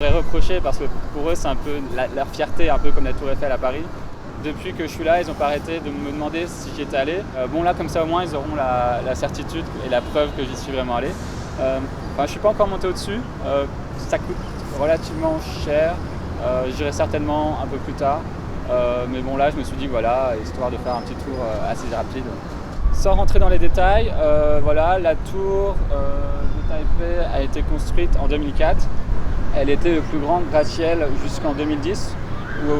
Reprocher parce que pour eux c'est un peu leur fierté, un peu comme la Tour Eiffel à Paris. Depuis que je suis là, ils n'ont pas arrêté de me demander si j'y étais allé. Bon là comme ça au moins ils auront la certitude et la preuve que j'y suis vraiment allé. Je ne suis pas encore monté au-dessus, ça coûte relativement cher, j'irai certainement un peu plus tard. Mais bon là je me suis dit que voilà, histoire de faire un petit tour assez rapide. Sans rentrer dans les détails, voilà, la tour de Taipei a été construite en 2004. Elle était le plus grand gratte-ciel jusqu'en 2010, où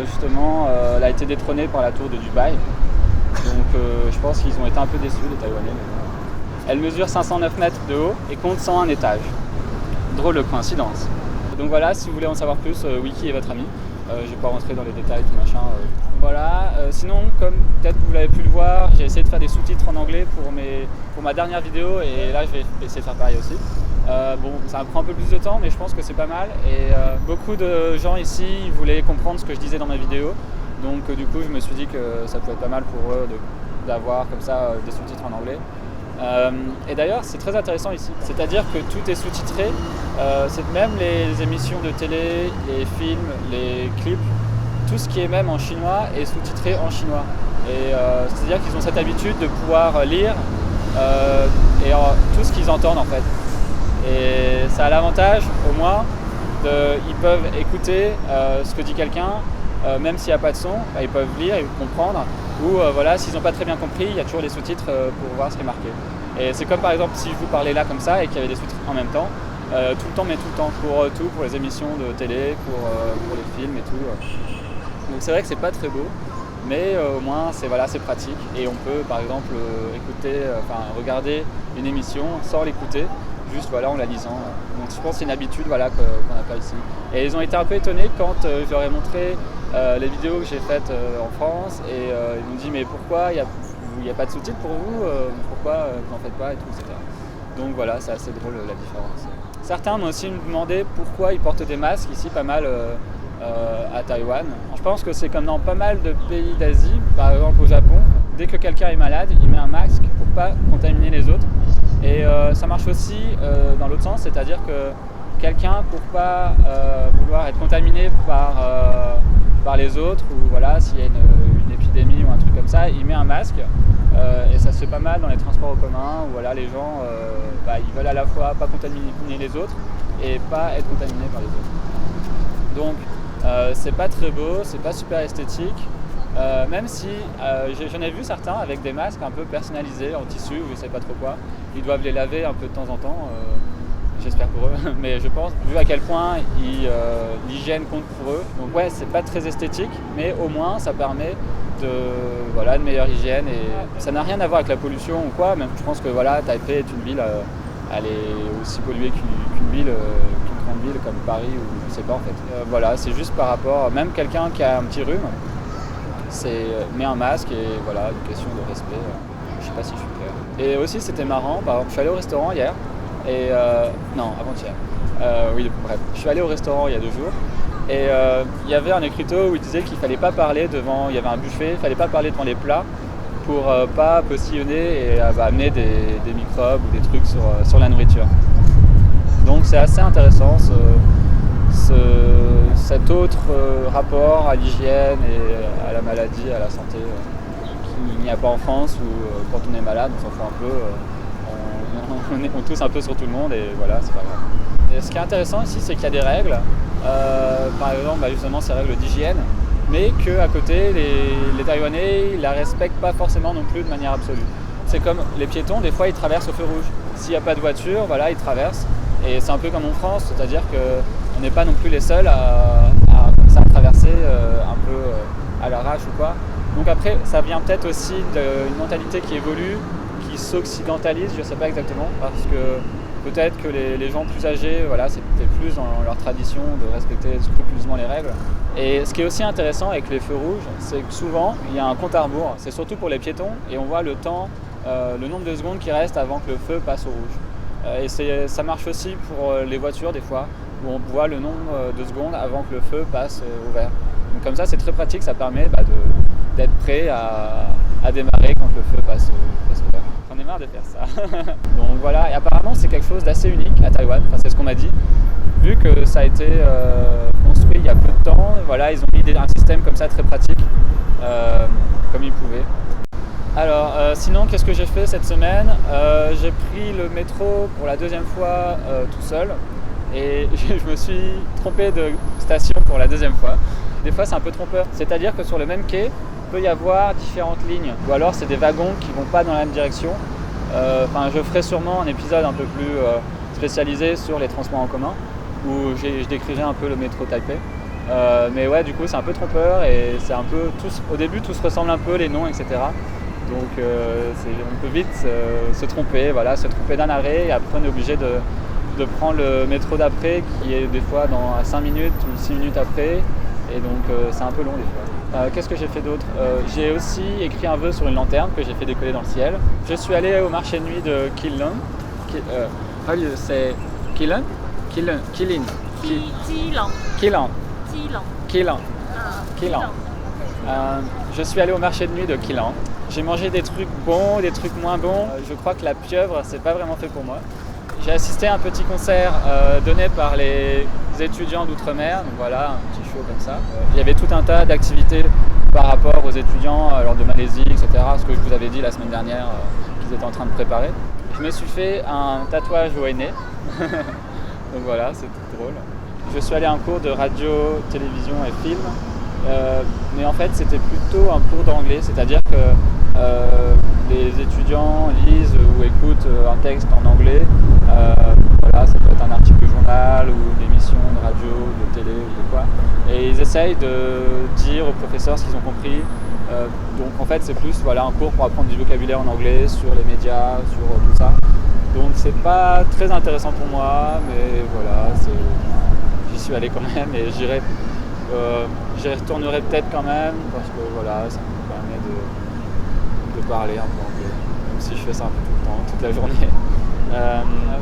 justement elle a été détrônée par la tour de Dubaï. Donc je pense qu'ils ont été un peu déçus, les Taïwanais. Elle mesure 509 mètres de haut et compte 101 étages. Drôle de coïncidence. Donc voilà, si vous voulez en savoir plus, Wiki est votre ami. Je ne vais pas rentrer dans les détails, tout machin. Voilà. Sinon, comme peut-être vous l'avez pu le voir, j'ai essayé de faire des sous-titres en anglais pour ma dernière vidéo et là je vais essayer de faire pareil aussi. Bon, ça prend un peu plus de temps, mais je pense que c'est pas mal. Et beaucoup de gens ici ils voulaient comprendre ce que je disais dans ma vidéo. Donc du coup, je me suis dit que ça pouvait être pas mal pour eux d'avoir comme ça des sous-titres en anglais. Et d'ailleurs, c'est très intéressant ici. C'est-à-dire que tout est sous-titré. Même les émissions de télé, les films, les clips, tout ce qui est même en chinois est sous-titré en chinois. Et c'est-à-dire qu'ils ont cette habitude de pouvoir lire tout ce qu'ils entendent en fait. Et ça a l'avantage, au moins, ils peuvent écouter ce que dit quelqu'un, même s'il n'y a pas de son, ils peuvent lire et comprendre. Ou voilà, s'ils n'ont pas très bien compris, il y a toujours les sous-titres pour voir ce qui est marqué. Et c'est comme par exemple si je vous parlais là comme ça et qu'il y avait des sous-titres en même temps, tout le temps, mais tout le temps, pour les émissions de télé, pour les films et tout. Donc c'est vrai que c'est pas très beau, mais au moins c'est pratique et on peut par exemple regarder une émission sans l'écouter, juste voilà, en la lisant. Donc je pense que c'est une habitude qu'on n'a pas ici. Et ils ont été un peu étonnés quand je leur ai montré les vidéos que j'ai faites en France et ils m'ont dit mais pourquoi il n'y a pas de sous-titres pour vous, pourquoi vous n'en faites pas et tout, etc. Donc voilà, c'est assez drôle la différence. Certains m'ont aussi demandé pourquoi ils portent des masques ici pas mal à Taïwan. Je pense que c'est comme dans pas mal de pays d'Asie, par exemple au Japon, dès que quelqu'un est malade, il met un masque pour pas contaminer les autres. Et ça marche aussi dans l'autre sens, c'est-à-dire que quelqu'un pour pas vouloir être contaminé par les autres, ou voilà, s'il y a une épidémie ou un truc comme ça, il met un masque. Et ça se fait pas mal dans les transports en commun où voilà, les gens ils veulent à la fois pas contaminer les autres et pas être contaminés par les autres. Donc c'est pas très beau, c'est pas super esthétique, même si j'en ai vu certains avec des masques un peu personnalisés en tissu ou je sais pas trop quoi. Ils doivent les laver un peu de temps en temps, j'espère pour eux, mais je pense, vu à quel point l'hygiène compte pour eux. Donc ouais, c'est pas très esthétique, mais au moins ça permet de meilleure hygiène et ça n'a rien à voir avec la pollution ou quoi. Même je pense que voilà, Taipei est une ville, elle est aussi polluée qu'une grande ville comme Paris ou je sais pas en fait. Voilà, c'est juste par rapport, même quelqu'un qui a un petit rhume, met un masque et voilà, une question de respect. Je sais pas si je suis clair. Et aussi c'était marrant, par exemple, je suis allé au restaurant hier et non, avant-hier. Oui, bref, je suis allé au restaurant il y a 2 jours. Et il y avait un écriteau où il disait qu'il fallait pas parler il y avait un buffet, il fallait pas parler devant les plats pour pas postillonner et amener des microbes ou des trucs sur la nourriture. Donc c'est assez intéressant cet autre rapport à l'hygiène et à la maladie, à la santé qu'il n'y a pas en France où quand on est malade on s'en fout un peu, on tousse un peu sur tout le monde et voilà, c'est pas grave. Et ce qui est intéressant ici, c'est qu'il y a des règles, par exemple justement ces règles d'hygiène, mais qu'à côté les Taïwanais ils la respectent pas forcément non plus de manière absolue. C'est comme les piétons, des fois ils traversent au feu rouge. S'il n'y a pas de voiture, voilà, ils traversent. Et c'est un peu comme en France, c'est-à-dire qu'on n'est pas non plus les seuls à traverser un peu à l'arrache ou quoi. Donc après, ça vient peut-être aussi d'une mentalité qui évolue, qui s'occidentalise, je ne sais pas exactement, parce que peut-être que les gens plus âgés, voilà, c'était plus dans leur tradition de respecter scrupuleusement les règles. Et ce qui est aussi intéressant avec les feux rouges, c'est que souvent, il y a un compte à rebours. C'est surtout pour les piétons, et on voit le temps, le nombre de secondes qui reste avant que le feu passe au rouge. Et ça marche aussi pour les voitures des fois, où on voit le nombre de secondes avant que le feu passe au vert. Donc comme ça, c'est très pratique, ça permet d'être prêt à démarrer quand le feu passe au vert. J'en ai marre de faire ça. Donc voilà, et apparemment c'est quelque chose d'assez unique à Taïwan, enfin, c'est ce qu'on m'a dit. vu que ça a été construit il y a peu de temps, voilà, ils ont mis un système comme ça très pratique, comme ils pouvaient. Alors, sinon, qu'est-ce que j'ai fait cette semaine? J'ai pris le métro pour la deuxième fois tout seul et je me suis trompé de station pour la deuxième fois. Des fois, c'est un peu trompeur. C'est-à-dire que sur le même quai, il peut y avoir différentes lignes ou alors c'est des wagons qui ne vont pas dans la même direction. Je ferai sûrement un épisode un peu plus spécialisé sur les transports en commun où je décrirai un peu le métro Taipei. Mais ouais, du coup, c'est un peu trompeur et c'est un peu au début, tout se ressemble un peu, les noms, etc. Donc on peut vite se tromper, voilà, se tromper d'un arrêt et après on est obligé de prendre le métro d'après qui est des fois à 5 minutes ou 6 minutes après et donc c'est un peu long des fois. Qu'est-ce que j'ai fait d'autre? J'ai aussi écrit un vœu sur une lanterne que j'ai fait décoller dans le ciel. Je suis allé au marché de nuit de Keelung. C'est Keelung? Keelung. Je suis allé au marché de nuit de Keelung. J'ai mangé des trucs bons, des trucs moins bons. Je crois que la pieuvre, c'est pas vraiment fait pour moi. J'ai assisté à un petit concert donné par les étudiants d'outre-mer, donc voilà, un petit show comme ça. Il y avait tout un tas d'activités par rapport aux étudiants lors de Malaisie, etc. Ce que je vous avais dit la semaine dernière qu'ils étaient en train de préparer. Je me suis fait un tatouage au nez, donc voilà, c'est drôle. Je suis allé à un cours de radio, télévision et film, mais en fait c'était plutôt un cours d'anglais, c'est-à-dire que les étudiants lisent ou écoutent un texte en anglais. Voilà, ça peut être un article de journal ou une émission de radio, de télé ou de quoi. Et ils essayent de dire aux professeurs ce qu'ils ont compris. Donc en fait c'est plus un cours pour apprendre du vocabulaire en anglais sur les médias, sur tout ça. Donc c'est pas très intéressant pour moi, mais voilà, j'y suis allé quand même et j'y retournerai peut-être quand même parce que voilà, ça me permet de parler un peu anglais, même si je fais ça un peu tout le temps, toute la journée.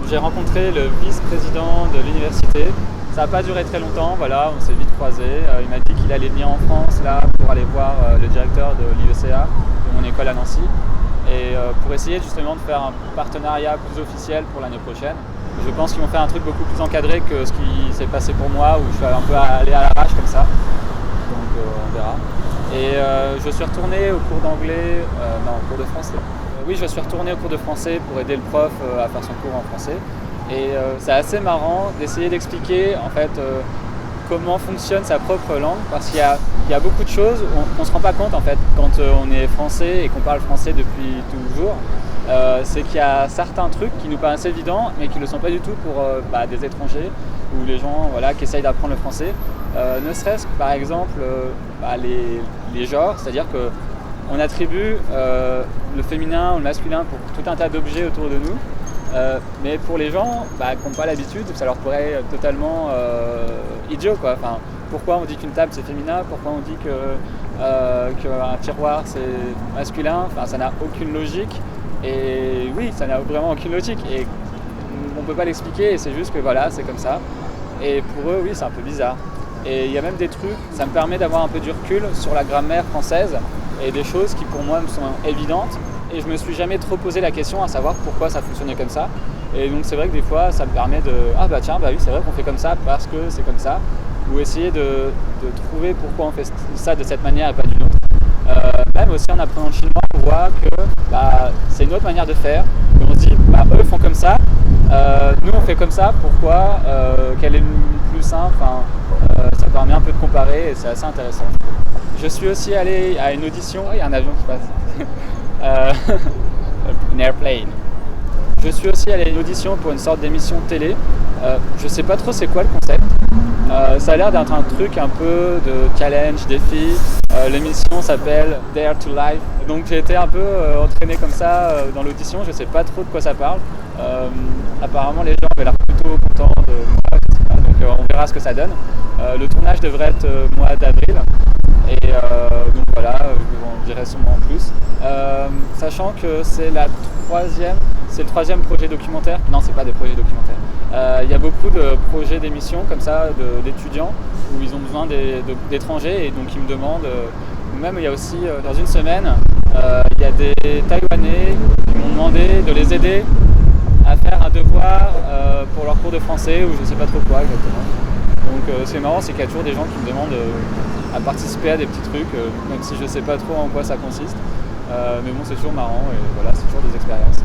J'ai rencontré le vice-président de l'université. Ça n'a pas duré très longtemps, voilà, on s'est vite croisés. Il m'a dit qu'il allait venir en France là pour aller voir le directeur de l'IECA, de mon école à Nancy, et pour essayer justement de faire un partenariat plus officiel pour l'année prochaine. Je pense qu'ils vont faire un truc beaucoup plus encadré que ce qui s'est passé pour moi, où je suis un peu allé à l'arrache comme ça. Donc on verra. Et je suis retourné au cours d'anglais, au cours de français. Oui, je suis retourné au cours de français pour aider le prof à faire son cours en français. Et c'est assez marrant d'essayer d'expliquer en fait comment fonctionne sa propre langue, parce qu'il y a beaucoup de choses qu'on ne se rend pas compte en fait quand on est français et qu'on parle français depuis toujours. C'est qu'il y a certains trucs qui nous paraissent évidents mais qui ne le sont pas du tout pour des étrangers ou les gens qui essayent d'apprendre le français. Ne serait-ce que par exemple les genres, c'est-à-dire qu'on attribue le féminin ou le masculin pour tout un tas d'objets autour de nous. Mais pour les gens qui n'ont pas l'habitude, ça leur paraît totalement idiot, quoi. Enfin, pourquoi on dit qu'une table c'est féminin, pourquoi on dit qu'un tiroir c'est masculin, enfin, ça n'a aucune logique. Et oui, ça n'a vraiment aucune logique et on ne peut pas l'expliquer et c'est juste que voilà, c'est comme ça. Et pour eux, oui, c'est un peu bizarre. Et il y a même des trucs, ça me permet d'avoir un peu du recul sur la grammaire française et des choses qui pour moi me sont évidentes. Et je me suis jamais trop posé la question à savoir pourquoi ça fonctionnait comme ça. Et donc c'est vrai que des fois ça me permet de oui, c'est vrai qu'on fait comme ça parce que c'est comme ça, ou essayer de trouver pourquoi on fait ça de cette manière et pas d'une autre. Même aussi en apprenant le chinois, on voit que c'est une autre manière de faire. Et on se dit eux font comme ça, nous on fait comme ça, pourquoi, quelle est le plus simple, ça permet un peu de comparer et c'est assez intéressant. Je suis aussi allé à une audition, il y a un avion qui passe. Une airplane. Je suis aussi allé à une audition pour une sorte d'émission de télé. Je sais pas trop c'est quoi le concept. Ça a l'air d'être un truc un peu de challenge, défi. L'émission s'appelle Dare to Life. Donc j'ai été un peu entraîné comme ça dans l'audition. Je sais pas trop de quoi ça parle. Apparemment les gens avaient l'air plutôt contents de moi. Je sais pas. Donc on verra ce que ça donne. Le tournage devrait être mois d'avril. Et donc voilà, je vous en dirai sûrement plus. Sachant que c'est le troisième projet documentaire. Non, c'est pas des projets documentaires. Il y a beaucoup de projets d'émissions comme ça, d'étudiants, où ils ont besoin d'étrangers et donc ils me demandent. Même il y a aussi, dans une semaine, il y a des Taïwanais qui m'ont demandé de les aider à faire un devoirs pour leur cours de français ou je sais pas trop quoi exactement. Donc c'est marrant, c'est qu'il y a toujours des gens qui me demandent à participer à des petits trucs, même si je sais pas trop en quoi ça consiste. Mais bon, c'est toujours marrant et voilà, c'est toujours des expériences.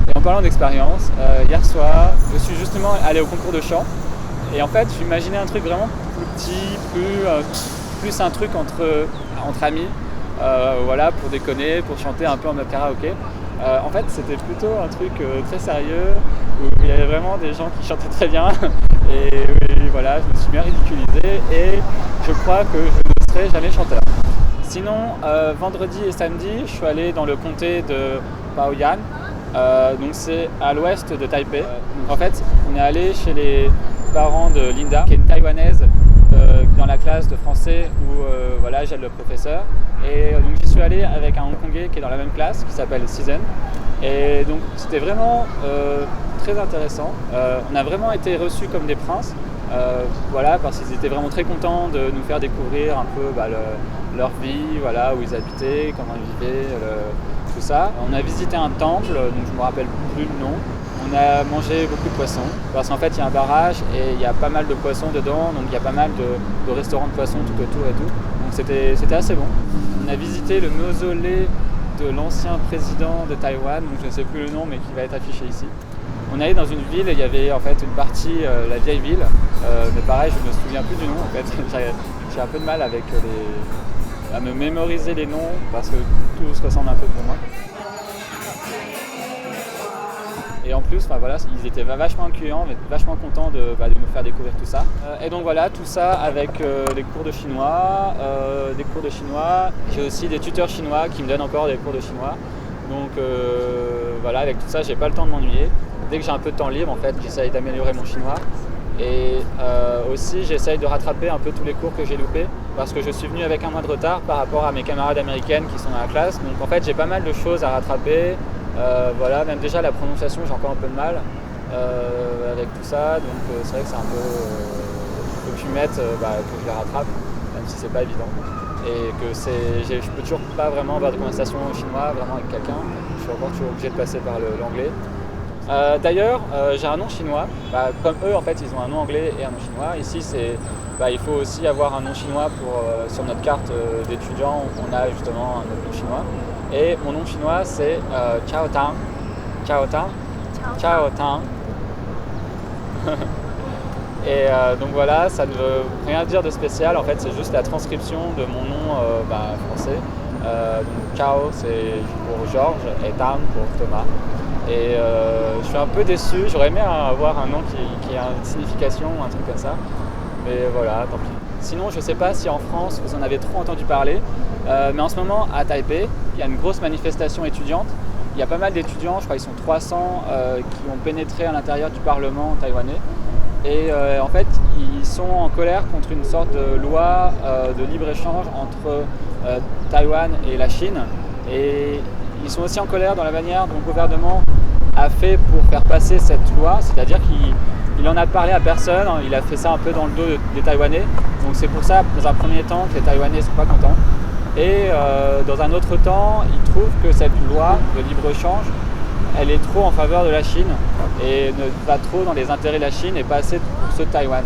Et en parlant d'expérience, hier soir, je suis justement allé au concours de chant. Et en fait, j'imaginais un truc vraiment plus petit, plus un truc entre amis, voilà, pour déconner, pour chanter un peu en mode karaoké. En fait, c'était plutôt un truc très sérieux, où il y avait vraiment des gens qui chantaient très bien. Et voilà, je me suis bien ridiculisé et je crois que je ne serai jamais chanteur. Sinon, vendredi et samedi, je suis allé dans le comté de Bao'an. Donc c'est à l'ouest de Taipei. Donc en fait, on est allé chez les parents de Linda, qui est une taïwanaise dans la classe de français où voilà, j'aide le professeur. Et donc j'y suis allé avec un Hongkongais qui est dans la même classe, qui s'appelle Season. Et donc c'était vraiment très intéressant. On a vraiment été reçus comme des princes, voilà, parce qu'ils étaient vraiment très contents de nous faire découvrir un peu leur vie, voilà, où ils habitaient, comment ils vivaient, tout ça. On a visité un temple, donc je ne me rappelle plus le nom. On a mangé beaucoup de poissons, parce qu'en fait il y a un barrage et il y a pas mal de poissons dedans, donc il y a pas mal de restaurants de poissons tout autour et tout. Donc c'était assez bon. On a visité le mausolée de l'ancien président de Taïwan, donc je ne sais plus le nom mais qui va être affiché ici. On est allé dans une ville et il y avait en fait une partie, la vieille ville, mais pareil je me souviens plus du nom en fait. J'ai un peu de mal avec à me mémoriser les noms parce que tout se ressemble un peu pour moi. Et en plus, voilà, ils étaient vachement accueillants, vachement contents de nous faire découvrir tout ça. Et donc voilà, tout ça avec des cours de chinois, J'ai aussi des tuteurs chinois qui me donnent encore des cours de chinois. Donc voilà, avec tout ça, j'ai pas le temps de m'ennuyer. Dès que j'ai un peu de temps libre, en fait, j'essaye d'améliorer mon chinois. Et aussi, j'essaye de rattraper un peu tous les cours que j'ai loupés parce que je suis venu avec un mois de retard par rapport à mes camarades américaines qui sont dans la classe. Donc en fait, j'ai pas mal de choses à rattraper. Voilà, même déjà la prononciation, j'ai encore un peu de mal avec tout ça. Donc c'est vrai que c'est un peu... Il faut que je m'y mette, que je les rattrape, même si c'est pas évident. Et que je peux toujours pas vraiment avoir de conversation en chinois vraiment avec quelqu'un. Je suis encore toujours obligé de passer par l'anglais. D'ailleurs, j'ai un nom chinois, comme eux en fait ils ont un nom anglais et un nom chinois. Ici il faut aussi avoir un nom chinois sur notre carte d'étudiant, on a justement un autre nom chinois. Et mon nom chinois c'est Chao Tang. Chao Tang. Chao Tang. Et donc voilà, ça ne veut rien dire de spécial, en fait c'est juste la transcription de mon nom français. Donc Chao c'est pour Georges et Tang pour Thomas. Et je suis un peu déçu, j'aurais aimé avoir un nom qui a une signification, un truc comme ça. Mais voilà, tant pis. Sinon, je ne sais pas si en France vous en avez trop entendu parler, mais en ce moment à Taipei, il y a une grosse manifestation étudiante. Il y a pas mal d'étudiants, je crois qu'ils sont 300 qui ont pénétré à l'intérieur du Parlement taïwanais. Et en fait, ils sont en colère contre une sorte de loi de libre-échange entre Taïwan et la Chine. Et ils sont aussi en colère dans la manière dont le gouvernement a fait pour faire passer cette loi, c'est-à-dire qu'il en a parlé à personne, il a fait ça un peu dans le dos des Taïwanais. Donc c'est pour ça, dans un premier temps, que les Taïwanais ne sont pas contents. Et dans un autre temps, ils trouvent que cette loi de libre-échange, elle est trop en faveur de la Chine et ne va trop dans les intérêts de la Chine et pas assez pour ceux de Taïwan.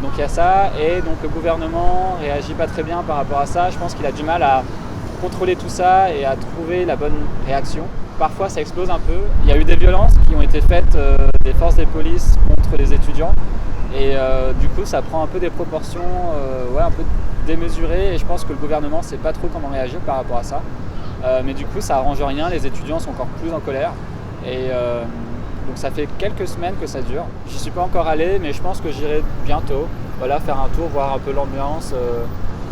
Donc il y a ça, et donc le gouvernement réagit pas très bien par rapport à ça. Je pense qu'il a du mal à contrôler tout ça et à trouver la bonne réaction. Parfois ça explose un peu. Il y a eu des violences qui ont été faites des forces des polices contre les étudiants et du coup ça prend un peu des proportions un peu démesurées et je pense que le gouvernement ne sait pas trop comment réagir par rapport à ça. Mais du coup ça arrange rien, les étudiants sont encore plus en colère et donc ça fait quelques semaines que ça dure. J'y suis pas encore allé mais je pense que j'irai bientôt, voilà, faire un tour, voir un peu l'ambiance.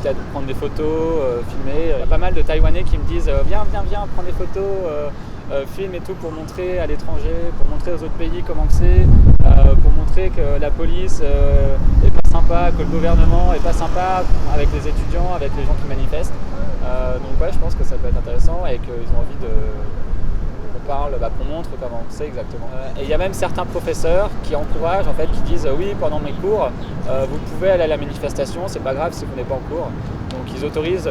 Peut-être prendre des photos, filmer. Il y a pas mal de Taïwanais qui me disent viens, prends des photos, filme et tout pour montrer à l'étranger, pour montrer aux autres pays comment c'est, pour montrer que la police est pas sympa, que le gouvernement est pas sympa avec les étudiants, avec les gens qui manifestent. Donc ouais, je pense que ça peut être intéressant et qu'ils ont envie qu'on parle, qu'on montre comment c'est exactement. Et il y a même certains professeurs qui encouragent, en fait, qui disent oui, pendant mes cours, vous pouvez aller à la manifestation, c'est pas grave si vous n'êtes pas en cours. Donc ils autorisent